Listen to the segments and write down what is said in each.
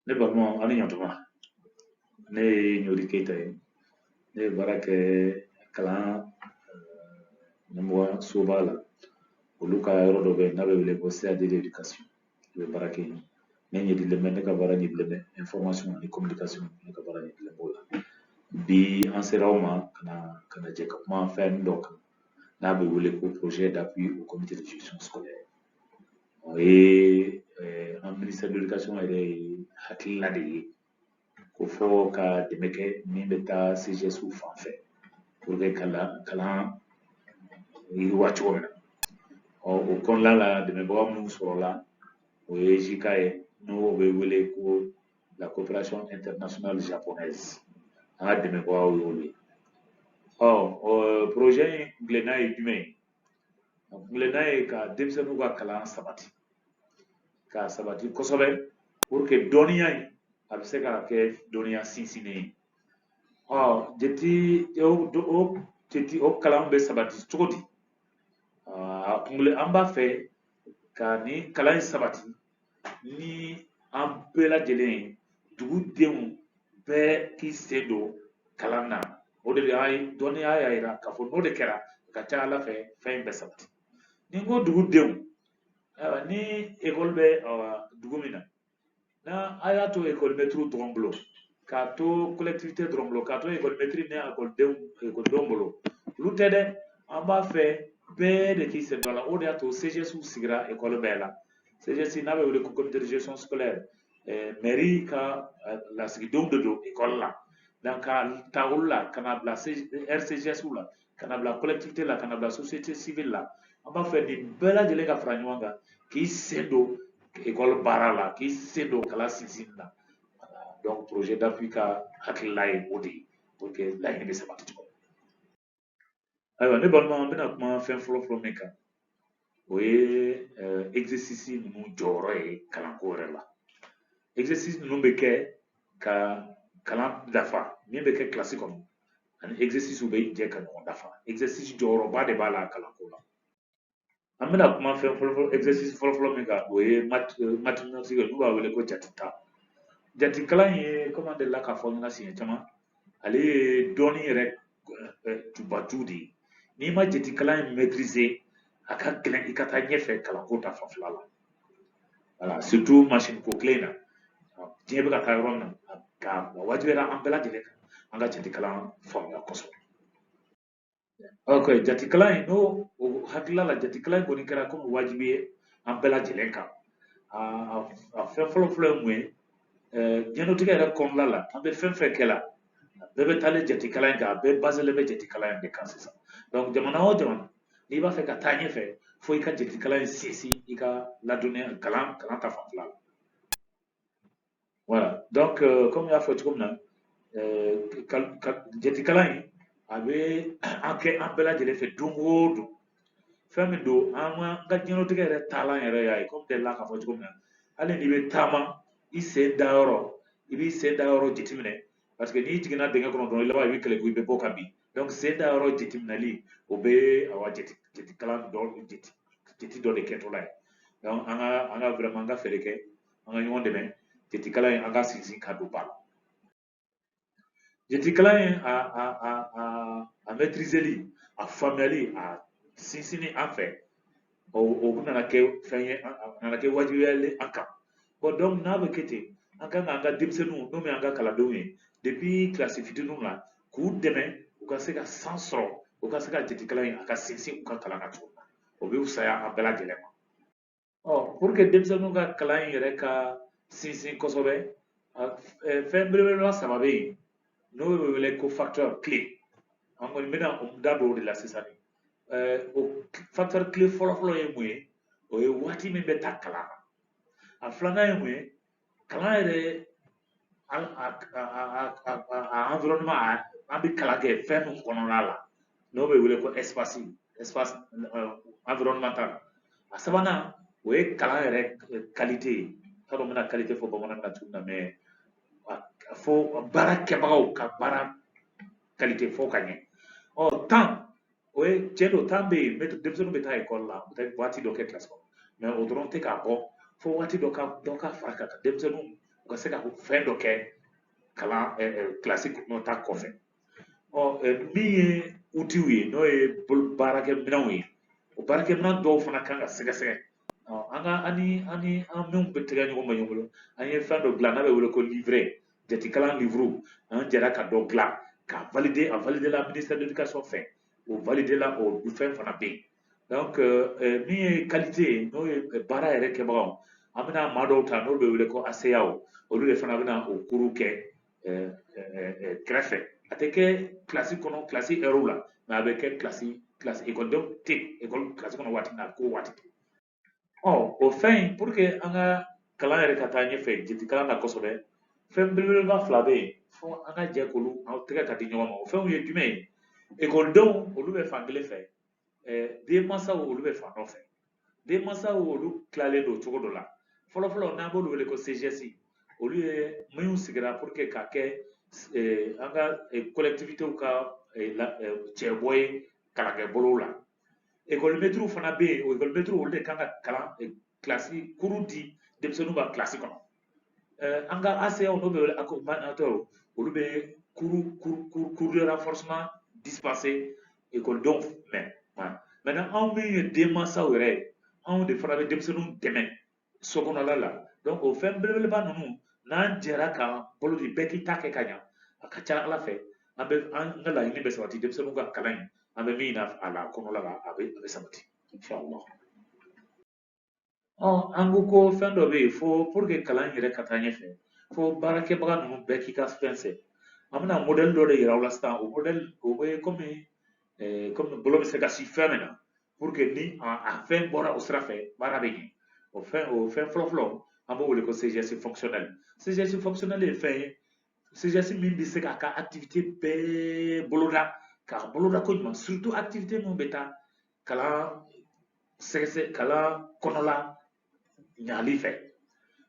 Ne balimaw ani ɲantuma ne ye ɲori keyita ye ne ye baara kɛ kalan ɲɛmɔgɔ soba la olu ka yɔrɔ dɔ bɛ yen n'a bɛ wele ko CAD d'éducation i bɛ baara kɛ yen ne ɲɛdilen bɛ ne ka baara ɲɛdilen bɛ information ani communication ne ka baara ɲɛdilen b'o la bi an sera aw ma ka na jɛ ka kuma fɛn dɔ kan n'a bɛ wele ko projet d'appui au comité de gestion scolaire o ye an ministère de l'éducation yɛrɛ ye hakilina de ye ko fɔ ka dɛmɛ kɛ min bɛ taa CGS fan fɛ pour que kalan yiriwa cogo min na o kɔnɔna la dɛmɛbaga minnu sɔrɔla o ye JICA ye n'o bɛ wele ko la coopération internationale japonaise an ka dɛmɛbagaw y'olu ye projet in gilanna ye jumɛn ye a gilanna ye ka denmisɛnninw ka kalan sabati k'a sabati kosɛbɛ pour que dɔnniya in a bɛ se ka kɛ dɔnniya sinsinnen ye jate o kalan bɛ sabati cogo di an b'a fɛ ka ni kalan in sabati ni an bɛɛ lajɛlen ye dugudenw bɛɛ k'i sen don kalan na o de dɔnniya y'a yira k'a fɔ n'o de kɛra a ka ca ala fɛ fɛn in bɛ sabati ni n ko dugudenw ni ekɔli bɛ dugu min na n'a a y'a to ekɔlimɛtiriw dɔrɔn bolo k'a to collectivité dɔrɔn bolo k'a to ekɔlimɛtiri ni ekɔlidenw bolo olu tɛ dɛ an b'a fɛ bɛɛ de k'i sen don a la o de y'a to CGS sigira ekɔli bɛɛ la CGS n'a bɛ wele ko comité de gestion scolaire mairie ka lasigidenw de don ekɔli la ka ta olu la ka na bila RCGS la ka na bila collectivité la ka na bila société civile la an b'a fɛ nin bɛɛ lajɛlen ka fara ɲɔgɔn kan k'i sen don ekɔli baara la k'i sen don kalan sinsinni na donc projet d'appui ka hakilila ye o de ye pour que laɲini bɛ sabati cogo ayiwa ne balima an bɛna kuma fɛn fɔlɔ min kan o ye exercice ninnu jɔyɔrɔ ye kalanko yɛrɛ la exercice ninnu bɛ kɛ ka kalan dafa min bɛ kɛ kilasi kɔnɔ ani exercice bɛ jɛ ka ɲɔgɔn dafa exercice jɔyɔrɔba de b'a la kalanko la an bɛna kuma fɛn fɔlɔ exercice fɔlɔ min kan o ye mathématique n'u b'a wele ko jatita jatikalan ye komi an delila k'a fɔ ɲɛna siɲɛ caman ale ye dɔnni yɛrɛ tubaju de ye n'i ma jatikalan in maîtriser a ka gɛlɛn i ka taa ɲɛfɛ kalanko ta fanfɛla la voilà surtout machine ko tile in na diɲɛ bɛ ka taa yɔrɔ min na ka wajibiyara an bɛɛ lajɛlen kan an ka jatikalan faamuya kosɛbɛ ok jatikalan in n'o hakilila la jatikalan in kɔni kɛra komi wajibi ye an bɛɛ lajɛlen kan a fɛn fɔlɔ ye mun ye diɲɛlatigɛ yɛrɛ kɔnɔna la an bɛ fɛn fɛn kɛ la bɛɛ bɛ taalen jatikalan in kan a bɛɛ baselen bɛ jatikalan in de kan sisan donc jamana o jamana n'i b'a fɛ ka taa ɲɛfɛ fo i ka jatikalan in sinsin i ka ladɔnniya kalan ta fanfɛla la voilà donc comme n y'a fɔ cogo min na jatikalan in a bɛ an kɛ an bɛɛ lajɛlen fɛ don o don fɛn min don an ka diɲɛlatigɛ yɛrɛ taalan yɛrɛ y'a ye komi delila k'a fɔ cogo min na hali n'i bɛ taama i sen da yɔrɔ i b'i sen da yɔrɔ jateminɛ parce que n'i jiginna dingɛ kɔnɔ dɔrɔn i laban i bɛ kɛlɛ i bɛ bɔ ka bin donc sen da yɔrɔ jateminɛli o bɛ jatikalan jati dɔ de kɛtɔla ye donc an ka vraiment an ka fɛɛrɛ kɛ an ka ɲɔgɔn dɛmɛ jatikalan in an ka sinsin ka don ba la jatikalan in a maîtriseli a faamuyali a sinsinni an fɛ o nana kɛ fɛn ye a nana kɛ wajibiyalen an kan bon donc n'a bɛ kɛ ten an kan k'an ka denmisɛnninw n'o ye an ka kalandenw ye depuis kilasi fitininw na k'u dɛmɛ u ka se ka san sɔrɔ u ka se ka jatikalan in a ka sinsin u ka kalan na cogo min na o bɛ fisaya an bɛɛ lajɛlen ma pour que denmisɛnninw ka kalan in yɛrɛ ka sinsin kosɛbɛ fɛn belebeleba saba bɛ yen n'o bɛ wele ko facteur clé an kɔni bɛna da don o de la sisan o facteur clé fɔlɔ-fɔlɔ ye mun ye o ye waati min bɛ taa kalan na a filanan ye mun ye kalan yɛrɛ a environnement an bɛ kalan kɛ fɛn min kɔnɔna la n'o bɛ wele ko espace environnemental a sabanan o ye kalan yɛrɛ qualité ye t'a dɔn n bɛna qualité fɔ bamanankan na cogo min na mais fo baara kɛbagaw ka baara qualité fɔ ka ɲɛ temps o ye tiɲɛ don temps bɛ yen denmisɛnninw bɛ taa ekɔli la peut-être waati dɔ kɛ kilasi kɔnɔ mais o dɔrɔn tɛ k'a bɔ fo waati dɔ ka fara ka kan denmisɛnninw u ka se ka fɛn dɔ kɛ kalan kilasi n'o ta kɔfɛ min ye utiw ye n'o ye baarakɛminɛnw ye o baarakɛminɛn dɔw fana kan ka sɛgɛsɛgɛ an minnu bɛ tɛgɛ ɲɔgɔn ma ɲɔgɔn bolo an ye fɛn dɔ dilan n'a bɛ wele ko livret jatikalan livre an jɛra ka dɔ dilan k'a valider a valider la ministère de l'éducation fɛ o valider la o fɛn fana bɛ yen donc min ye qualité ye n'o ye baara yɛrɛ kɛbagaw an bɛna maa dɔw ta n'o bɛ wele ko ACAw olu de fana bɛna o cours kɛ kɛrɛfɛ a tɛ kɛ kilasi kɔnɔ kilasi heure la mais a bɛ kɛ kilasi ekɔlidenw tɛ ekɔli kilasi kɔnɔ waati min na a ko waati o fɛn in pour que an ka kalan yɛrɛ ka taa ɲɛfɛ jeti kalan na kosɛbɛ fɛn belebeleba fila bɛ yen fo an ka jɛ k'olu aw tɛgɛ ka di ɲɔgɔn ma o fɛnw ye jumɛn ye ekɔlidenw olu bɛ fan kelen fɛ denmansaw olu bɛ fan dɔ fɛ denmansaw olu tilalen don cogo dɔ la fɔlɔfɔlɔ n'an b'olu wele ko CGS olu ye minnu sigira pour que ka kɛ an ka collectivitéw ka cɛbɔ ye kalankɛbolow la école-maître fana bɛ yen o école-maître olu de kan ka kalan kilasi kuru di denmisɛnninw ka kilasi kɔnɔ an ka ACAw n'o bɛ wele accompagnateur olu bɛ cours de renforcement dispenser écolidenw maintenant anw min ye denmansaw yɛrɛ ye anw de fana bɛ denmisɛnninw dɛmɛ so kɔnɔla la donc o fɛn belebeleba ninnu n'an jɛra k'an bolo di bɛɛ k'i ta kɛ ka ɲa a ka ca ala fɛ an ka laɲini bɛ sabati denmisɛnninw ka kalan in an bɛ min na a la kɔnɔla la a bɛ sabati inshallah an ko fɛn dɔ bɛ yen fo pour que kalan in yɛrɛ ka taa ɲɛfɛ fo baarakɛbaga ninnu bɛɛ k'i ka fɛn fɛ an bɛna modèle dɔ de yira aw la sisan o modèle o bɛ komi bolo bɛ se ka si fɛn min na pour que ni a fɛn bɔra o sira fɛ baara bɛ ɲɛ o fɛn fɔlɔ an b'o wele ko CGS fonctionnel CGS fonctionnel ye fɛn ye CGS min bɛ se k'a ka activité bɛɛ boloda k'a boloda koɲuman surtout activité minnu bɛ taa kalan sɛgɛsɛ kalan kɔnɔla ɲali fɛ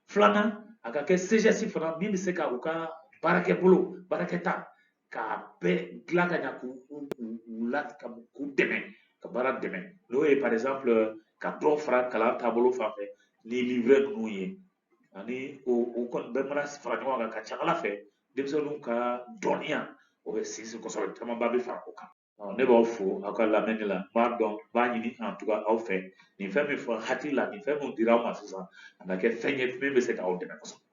filanan a ka kɛ CGS fana min bɛ se ka u ka baarakɛta k'a bɛɛ dilan ka ɲa k'u dɛmɛ ka baara dɛmɛ n'o ye par exemple ka dɔ fara kalan taabolo fan fɛ ni livret ninnu ye ani o kɔni bɛɛ mana fara ɲɔgɔn kan ka ca ala fɛ denmisɛnninw ka dɔnniya o bɛ sinsin kosɛbɛ camanba bɛ fara o kan ne b'aw fo aw ka lamɛnni la n b'a dɔn n b'a ɲini en tout cas aw fɛ nin fɛn min fɔ hakili la nin fɛn min dira aw ma sisan a na kɛ fɛn ye min bɛ se k'aw dɛmɛ kosɛbɛ